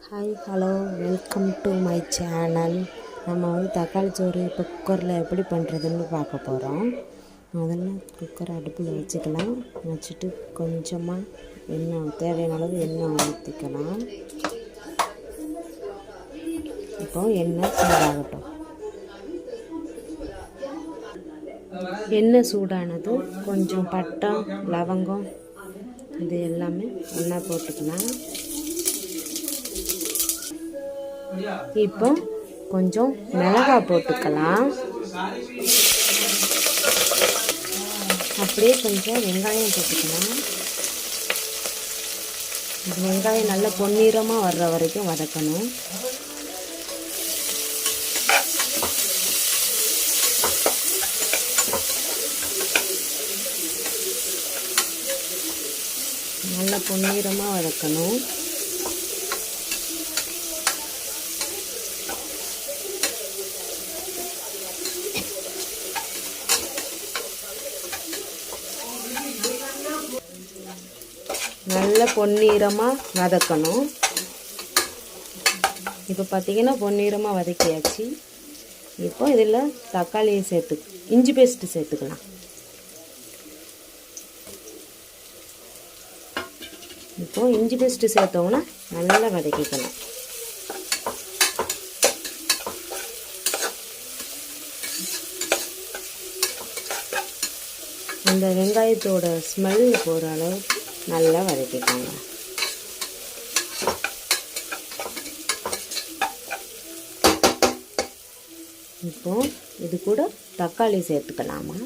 Hi hello welcome to my channel. நம்ம வந்து தக்காளி சோறு இப்போ குக்கரில் எப்படி பண்ணுறதுன்னு பார்க்க போகிறோம். முதல்ல குக்கரை அடுப்பில் வச்சுக்கலாம். வச்சுட்டு கொஞ்சமாக எண்ணெய், தேவையான அளவு எண்ணெய் ஊற்றிக்கலாம். இப்போது எண்ணெய் சூடாகட்டும். எண்ணெய் சூடானது கொஞ்சம் பட்டை, லவங்கம் இது எல்லாமே ஒன்றா போட்டுக்கலாம். இப்போ கொஞ்சம் மிளகாய் போட்டுக்கலாம். அப்படியே கொஞ்சம் வெங்காயம் போட்டுக்கலாம். வெங்காயம் நல்லா பொன்னிறமாக வர்ற வரைக்கும் வதக்கணும். நல்லா பொன்னிறமாக வதக்கணும். நல்ல பொன்னிறமாக வதக்கணும். இப்போ பார்த்தீங்கன்னா பொன்னிறமாக வதக்கியாச்சு. இப்போ இதில் தக்காளியை இஞ்சி பேஸ்ட்டு சேர்த்துக்கலாம். இப்போது இஞ்சி பேஸ்ட்டு சேர்த்தோம்னா நல்லா வதக்கிக்கலாம். இந்த வெங்காயத்தோட ஸ்மெல் போகிற அளவுக்கு நல்லா வதக்கிக்கோங்க. இப்போ இது கூட தக்காளி சேர்த்துக்கலாமா.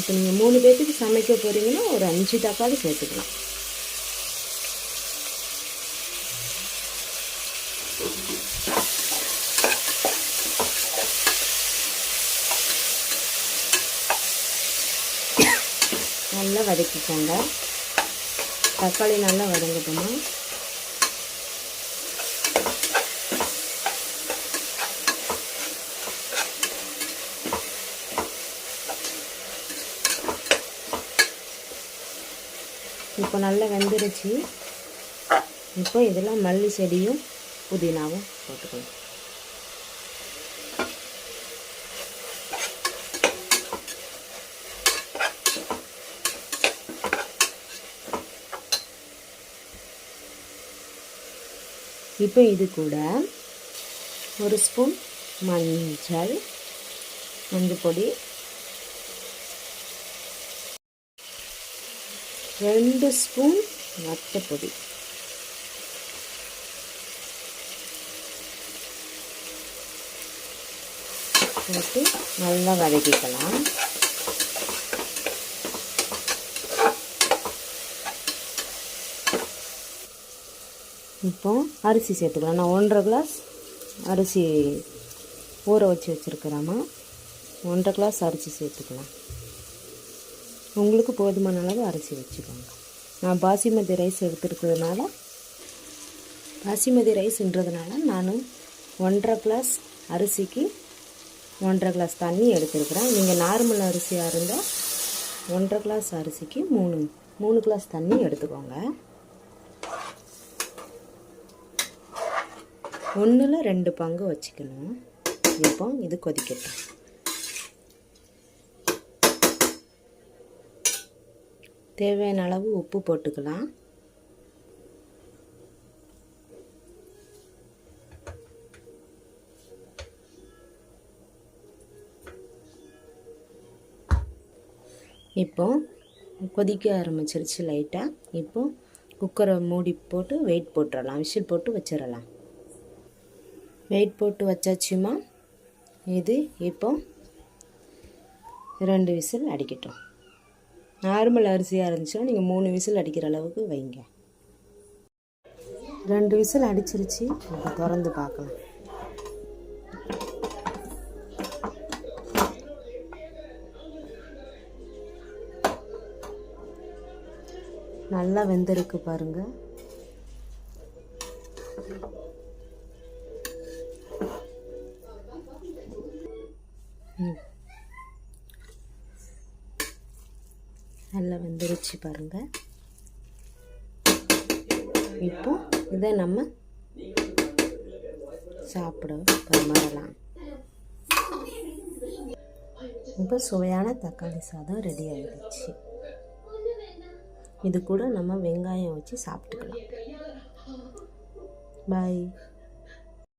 இப்போ நீங்கள் 3 பேர்த்துக்கு சமைக்க போகிறீங்கன்னா ஒரு 5 தக்காளி சேர்த்துக்கலாம். நல்லா வதக்கிக்கோங்க. தக்காளி நல்லா வதங்கட்டுமா. இப்போ நல்லா வெந்துருச்சு. இப்போ இதில் மல்லி செடியும் புதினாவும் போட்டுக்கணும். இப்போ இது கூட ஒரு ஸ்பூன் மஞ்சள் பொடி, 2 ஸ்பூன் வத்தப்பொடி, போட்டு நல்லா வதக்கிக்கலாம். இப்போ அரிசி சேர்த்துக்கலாம். நான் 1.5 கிளாஸ் அரிசி ஊற வச்சு வச்சுருக்கிறேம்மா. 1.5 கிளாஸ் அரிசி சேர்த்துக்கலாம். உங்களுக்கு போதுமான அளவு அரிசி வச்சுக்கோங்க. நான் பாசிமதி ரைஸ் எடுத்துருக்கிறதுனால, பாசிமதி ரைஸ்ன்றதுனால நான் 1.5 கிளாஸ் அரிசிக்கு 1.5 கிளாஸ் தண்ணி எடுத்துருக்குறேன். நீங்கள் நார்மல் அரிசியாக இருந்தால் 1.5 கிளாஸ் அரிசிக்கு 3 கிளாஸ் தண்ணி எடுத்துக்கோங்க. 1/2 பங்கு வச்சுக்கணும். இப்போ இது கொதிக்கட்டும். தேவையான அளவு உப்பு போட்டுக்கலாம். இப்போ கொதிக்க ஆரம்பிச்சிருச்சு லைட்டாக. இப்போ குக்கரை மூடி போட்டு வெயிட் போட்டுடலாம். விசில் போட்டு வச்சிடலாம். வெயிட் போட்டு வச்சாச்சுமா. இது இப்போ 2 விசில் அடிக்கட்டும். நார்மல் அரிசியாக இருந்துச்சுன்னா நீங்கள் 3 விசில் அடிக்கிற அளவுக்கு வைங்க. 2 விசில் அடிச்சிருச்சு. இப்போ திறந்து பார்க்கலாம். நல்லா வெந்திருக்கு பாருங்கள். நல்லா வெந்துருச்சு பாருங்கள். இப்போ இதை நம்ம சாப்பிட பரிமாறலாம். இப்போ சுவையான தக்காளி சாதம் ரெடி ஆகிடுச்சு. இது கூட நம்ம வெங்காயம் வச்சு சாப்பிட்டுக்கலாம். பாய்.